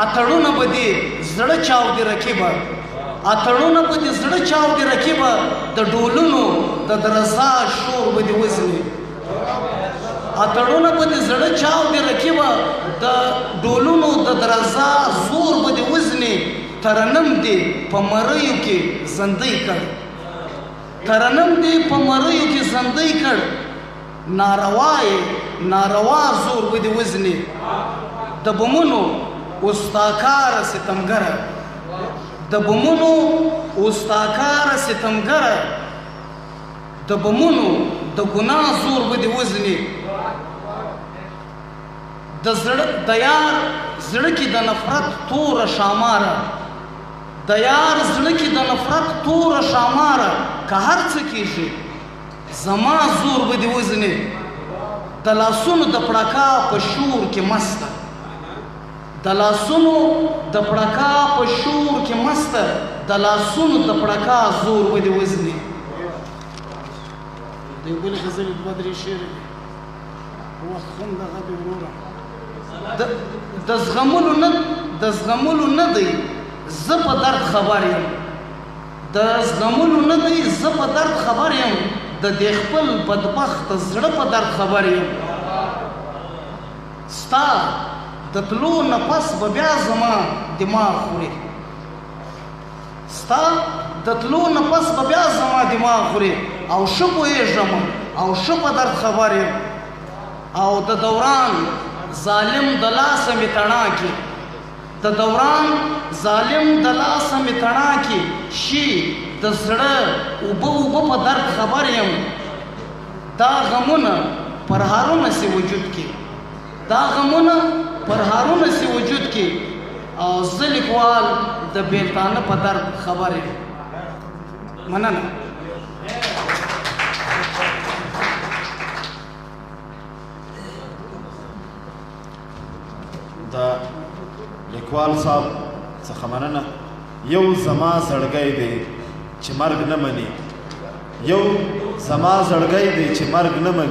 اتړونه به دې زړه چاودې رقیبه اتړونه به دې زړه چاودې رقیبه د ډولونو د درزا شور به دې وزني اتړونه به دې زړه چاودې رقیبه د ډولونو د درزا زور به دې وزني ترنم دې په مریو کې زندۍ کړ ترنم دې په مریو کې زندۍ کړ ناروا زور به دې وزني د بمونو استاکاره ستمګره د بمونو استاکاره ستمګره د بمونو د ګناه زور به دې وزني د یار زړه کې د نفرت توره شاماره د یار زړه کې د نفرت توره شاماره که هر څه کېږي زما زور به دې وزني د لاسونو د پړکا په شور کې مسته د لاسونو د پړکا په شور کې مسته د لاسونو د پړکا زور به دې وزني د یو بلې غزلې دوه درې شعر وخت هم دغه دی وروره د زغملو نه دی زه په درد خبر یم د زغملو نه دی زه په درد خبر یم د دې خپل بدبخت زړه په درد خبر یم ستا د تلو نه پس به بیا زما دماغ خوري ستا د تلو نه پس به بیا زما دماغ خوري او ښه پوهېږم او ښه په درد خبر یم او د دوران ظالم د لاسه مې تڼاکي د دوران ظالم د لاسه مې تڼاکي شي د زړه اوبه په درد خبر یم دا غمونه پر هارونه سي وجود کې دا غمونه پر هارونه سي وجود کې او زه لیکوال د بیلتانه په درد خبر یم مننه د لیکوال صاحب څخه مننه یو زما زړګی دی چې مرګ نه مني یو زما زړګی دی چې مرګ نه مني